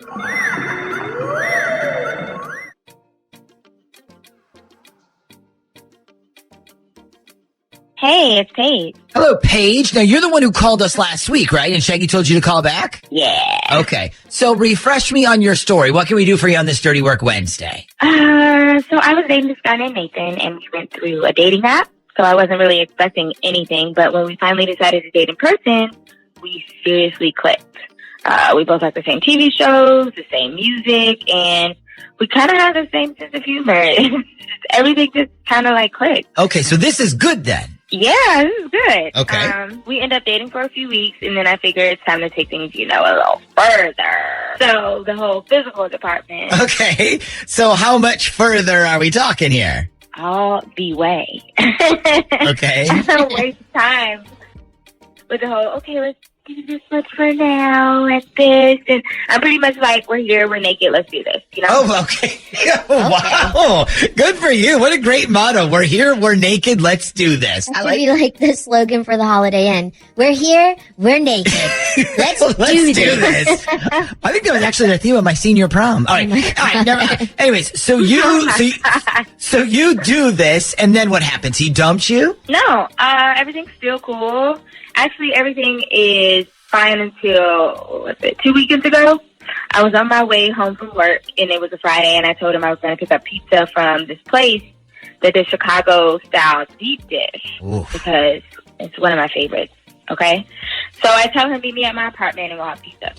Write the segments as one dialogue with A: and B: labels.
A: Hey, it's Paige.
B: Hello, Paige. Now, you're the one who called us last week, right? And Shaggy told you to call back?
A: Yeah.
B: Okay. So refresh me on your story. What can we do for you on this Dirty Work Wednesday?
A: So I was dating this guy named Nathan, and we went through a dating app. So I wasn't really expecting anything. But when we finally decided to date in person, we seriously clicked. We both like the same TV shows, the same music, and we kind of have the same sense of humor. Everything just kind of like clicked.
B: Okay, so this is good then.
A: Yeah, this is good.
B: Okay.
A: We ended up dating for a few weeks, and then I figured it's time to take things, a little further. So the whole physical department.
B: Okay, so how much further are we talking here?
A: All the way.
B: Okay.
A: I don't waste time with the whole, okay, let's do this much for now, and this, and I'm pretty much like, we're here, we're naked, let's do this,
B: Oh, okay. Wow. Good for you. What a great motto. We're here, we're naked, let's do this.
C: That should be like the slogan for the Holiday Inn. We're here, we're naked. Let's do this.
B: I think that was actually the theme of my senior prom. All right. All right. Never, anyways, so you do this, and then what happens? He dumps you?
A: No, everything's still cool. Actually, everything is fine until, 2 weekends ago. I was on my way home from work, and it was a Friday, and I told him I was going to pick up pizza from this place that does Chicago-style deep dish.
B: Oof.
A: Because it's one of my favorites, okay? So I tell him, meet me at my apartment, and we'll have pizza.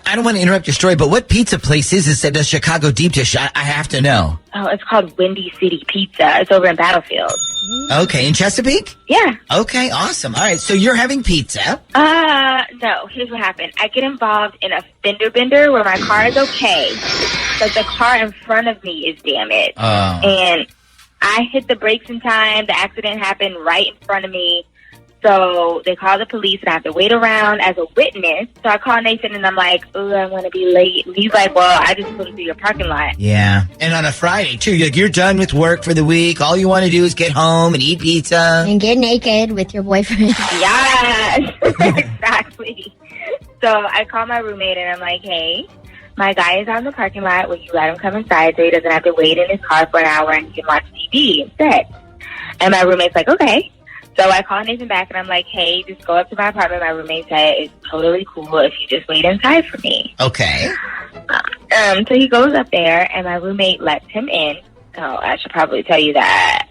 B: I don't want to interrupt your story, but what pizza place is this that does Chicago deep dish? I have to know.
A: Oh, it's called Windy City Pizza. It's over in Battlefield.
B: Okay, in Chesapeake?
A: Yeah.
B: Okay, awesome. All right, so you're having pizza.
A: No. Here's what happened. I get involved in a fender bender where my car is okay, but the car in front of me is damaged.
B: Oh.
A: And I hit the brakes in time. The accident happened right in front of me. So they call the police, and I have to wait around as a witness. So I call Nathan, and I'm like, "Oh, I'm going to be late." And he's like, "Well, I just put it through your parking lot."
B: Yeah, and on a Friday, too. You're done with work for the week. All you want to do is get home and eat pizza.
C: And get naked with your boyfriend.
A: Yes, exactly. So I call my roommate, and I'm like, "Hey, my guy is out in the parking lot. Will you let him come inside so he doesn't have to wait in his car for an hour and he can watch TV instead?" And my roommate's like, "Okay." So I call Nathan back, and I'm like, "Hey, just go up to my apartment. My roommate said it's totally cool if you just wait inside for me."
B: Okay.
A: So he goes up there, and my roommate lets him in. Oh, I should probably tell you that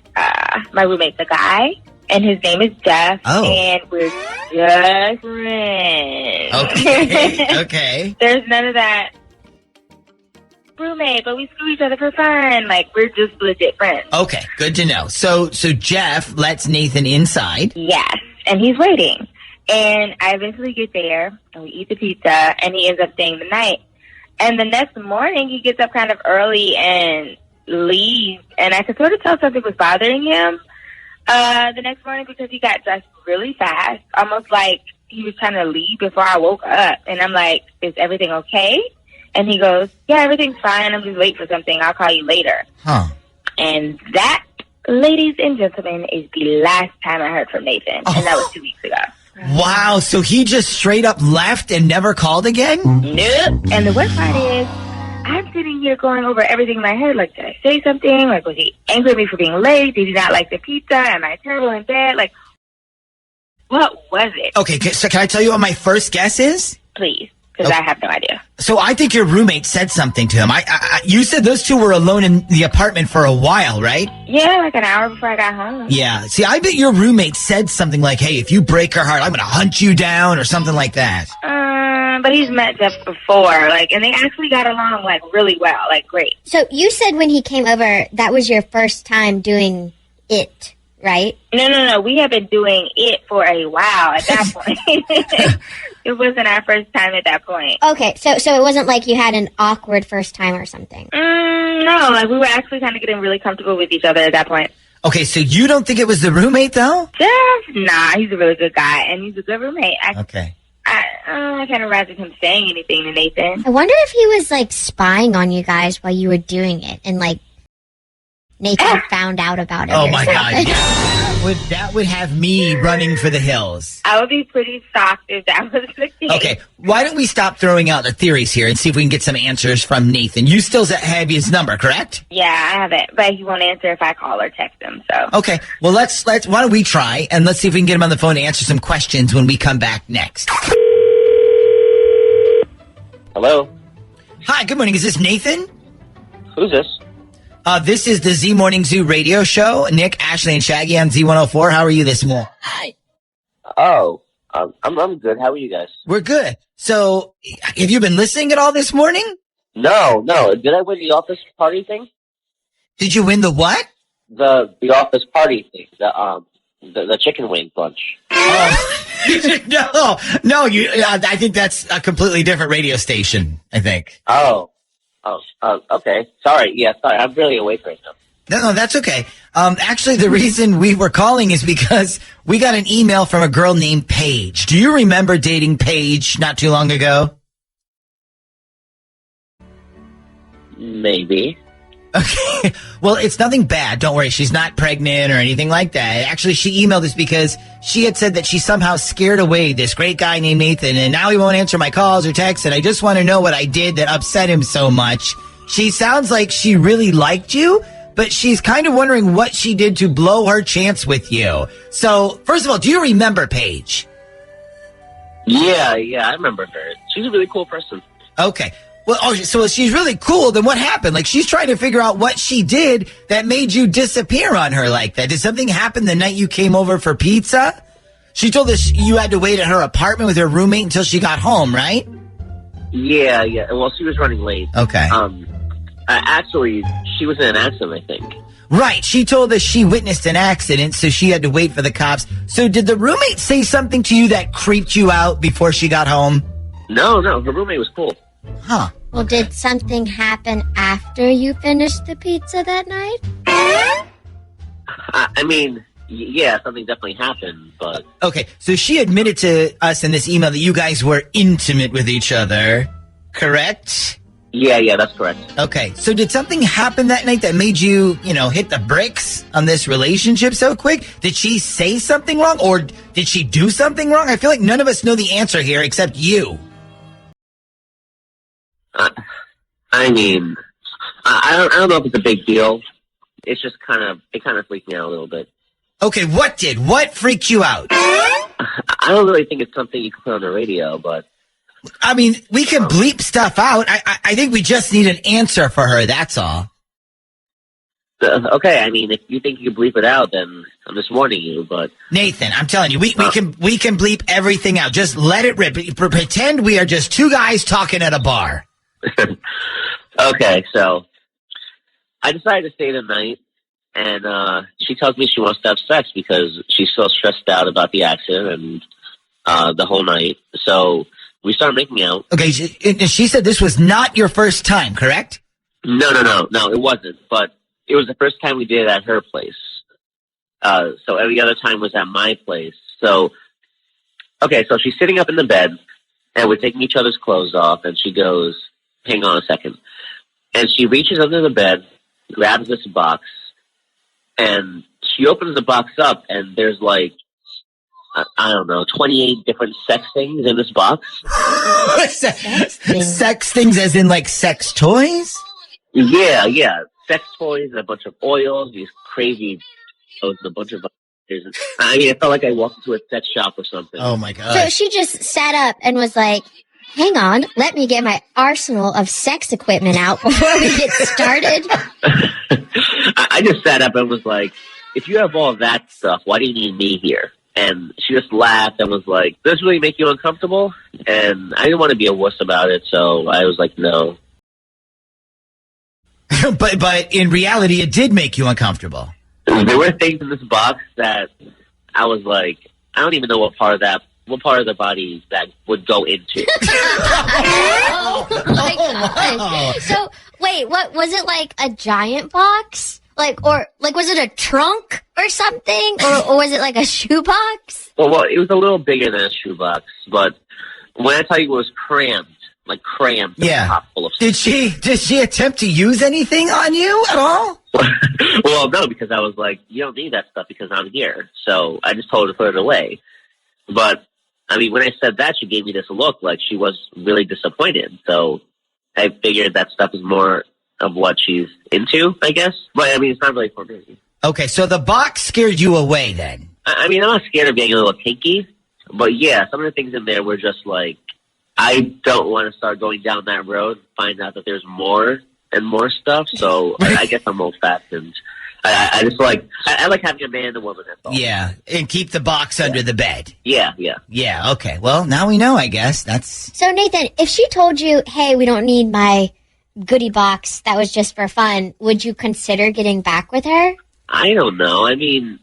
A: my roommate's a guy, and his name is Jeff, and we're just friends.
B: Okay. Okay.
A: There's none of that roommate, but we screw each other for fun. Like, we're just legit friends.
B: Okay, good to know. So Jeff lets Nathan inside.
A: Yes, and he's waiting. And I eventually get there, and we eat the pizza, and he ends up staying the night. And the next morning, he gets up kind of early and leaves, and I could sort of tell something was bothering him the next morning because he got dressed really fast, almost like he was trying to leave before I woke up. And I'm like, "Is everything okay?" And he goes, "Yeah, everything's fine. I'm just late for something. I'll call you later."
B: Huh.
A: And that, ladies and gentlemen, is the last time I heard from Nathan. And that was 2 weeks ago.
B: Wow, so he just straight up left and never called again?
A: Nope. And the worst part is, I'm sitting here going over everything in my head. Like, did I say something? Like, was he angry at me for being late? Did he not like the pizza? Am I terrible in bed? Like, what was it?
B: Okay, so can I tell you what my first guess is?
A: Please, because I have no idea.
B: So I think your roommate said something to him. You said those two were alone in the apartment for a while, right?
A: Yeah, like an hour before I got home.
B: Yeah. See, I bet your roommate said something like, "Hey, if you break her heart, I'm going to hunt you down," or something like that.
A: But he's met Jeff before, and they actually got along, really well, great.
C: So you said when he came over, that was your first time doing it, right?
A: No. We have been doing it for a while at that point. It wasn't our first time at that point.
C: Okay, so it wasn't like you had an awkward first time or something?
A: No, we were actually kind of getting really comfortable with each other at that point.
B: Okay, so you don't think it was the roommate, though?
A: Jeff? Nah, he's a really good guy, and he's a good roommate.
B: Okay.
A: I can't imagine him saying anything to Nathan.
C: I wonder if he was, spying on you guys while you were doing it, and, Nathan found out about it.
B: Oh, my God, yeah. that would have me running for the hills.
A: I would be pretty shocked if that was the case.
B: Okay, why don't we stop throwing out the theories here and see if we can get some answers from Nathan? You still have his number, correct?
A: Yeah, I have it, but he won't answer if I call or text him. So
B: Okay, well let's why don't we try and let's see if we can get him on the phone to answer some questions when we come back next.
D: Hello?
B: Hi, good morning. Is this Nathan?
D: Who's this?
B: This is the Z Morning Zoo radio show. Nick, Ashley, and Shaggy on Z104. How are you this morning?
D: Oh, I'm good. How are you guys?
B: We're good. So, have you been listening at all this morning?
D: No. Did I win the office party thing?
B: Did you win the what?
D: The office party thing. The chicken wing bunch.
B: Oh. no. I think that's a completely different radio station. I think.
D: Oh, okay. Sorry. I'm really awake right now.
B: No, that's okay. Actually, the reason we were calling is because we got an email from a girl named Paige. Do you remember dating Paige not too long ago?
D: Maybe.
B: Okay. Well, it's nothing bad. Don't worry. She's not pregnant or anything like that. Actually, she emailed us because she had said that she somehow scared away this great guy named Nathan, and now he won't answer my calls or texts, and I just want to know what I did that upset him so much. She sounds like she really liked you, but she's kind of wondering what she did to blow her chance with you. So, first of all, do you remember Paige?
D: Yeah, I remember her. She's a really cool person.
B: Okay. Well, so she's really cool. Then what happened? Like, she's trying to figure out what she did that made you disappear on her like that. Did something happen the night you came over for pizza? She told us you had to wait at her apartment with her roommate until she got home, right?
D: Yeah. Well, she was running late.
B: Okay.
D: Actually, she was in an accident, I think.
B: Right. She told us she witnessed an accident, so she had to wait for the cops. So did the roommate say something to you that creeped you out before she got home?
D: No, her roommate was cool.
B: Huh.
C: Well, did something happen after you finished the pizza that night?
D: I mean, yeah, something definitely happened, but...
B: Okay, so she admitted to us in this email that you guys were intimate with each other, correct?
D: Yeah, that's correct.
B: Okay, so did something happen that night that made you, hit the bricks on this relationship so quick? Did she say something wrong, or did she do something wrong? I feel like none of us know the answer here except you.
D: I mean, I don't know if it's a big deal. It's just it kind of freaked me out a little bit.
B: Okay, what freaked you out?
D: I don't really think it's something you can put on the radio, but...
B: I mean, we can bleep stuff out. I think we just need an answer for her, that's all.
D: Okay, I mean, if you think you can bleep it out, then I'm just warning you, but...
B: Nathan, I'm telling you, we can bleep everything out. Just let it rip. Pretend we are just two guys talking at a bar.
D: Okay, so I decided to stay the night, and she tells me she wants to have sex because she's so stressed out about the accident and the whole night. So we started making out. Okay,
B: she said this was not your first time, correct?
D: No, it wasn't. But it was the first time we did it at her place. So every other time was at my place. So, okay, so she's sitting up in the bed, and we're taking each other's clothes off, and she goes, hang on a second. And she reaches under the bed, grabs this box, and she opens the box up, and there's like, I don't know, 28 different sex things in this box.
B: Sex things as in like sex toys?
D: Yeah. Sex toys, a bunch of oils, these crazy, a bunch of... I mean, it felt like I walked into a sex shop or something.
B: Oh my God.
C: So she just sat up and was like, hang on, let me get my arsenal of sex equipment out before we get started.
D: I just sat up and was like, if you have all that stuff, why do you need me here? And she just laughed and was like, does this really make you uncomfortable? And I didn't want to be a wuss about it, so I was like, no.
B: But in reality, it did make you uncomfortable.
D: There were things in this box that I was like, I don't even know what part of the body that would go into.
C: Oh my God. So wait, what was it, like a giant box? Was it a trunk or something? Or was it like a shoebox?
D: Well, it was a little bigger than a shoebox, but when I tell you it was crammed,
B: yeah.
D: Top full of stuff.
B: Did she attempt to use anything on you at all?
D: Well, no, because I was like, you don't need that stuff because I'm here. So I just told her to put it away. But, I mean, when I said that, she gave me this look like she was really disappointed. So I figured that stuff is more of what she's into, I guess. But, I mean, it's not really for me.
B: Okay, so the box scared you away then.
D: I mean, I'm not scared of being a little kinky. But, yeah, some of the things in there were just like, I don't want to start going down that road and find out that there's more and more stuff. So I guess I'm old-fashioned. I just like, I like having a man and a woman. That's all.
B: Yeah, and keep the box under the bed.
D: Yeah.
B: Yeah, okay. Well, now we know, I guess. That's...
C: So, Nathan, if she told you, hey, we don't need my goodie box, that was just for fun, would you consider getting back with her?
D: I don't know. I mean,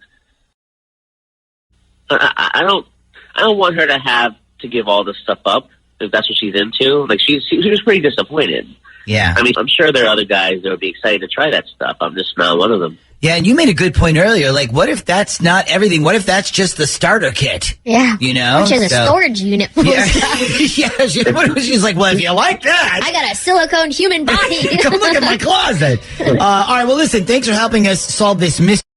D: I don't want her to have to give all this stuff up if that's what she's into. Like, she was pretty disappointed.
B: Yeah.
D: I mean, I'm sure there are other guys that would be excited to try that stuff. I'm just not one of them.
B: Yeah, and you made a good point earlier. Like, what if that's not everything? What if that's just the starter kit?
C: Yeah.
B: You know?
C: Which is a storage unit full
B: Yeah.
C: of stuff.
B: Yeah, what if she's like, well, if you like that...
C: I got a silicone human body.
B: Come look at my closet. All right, well, listen, thanks for helping us solve this mystery.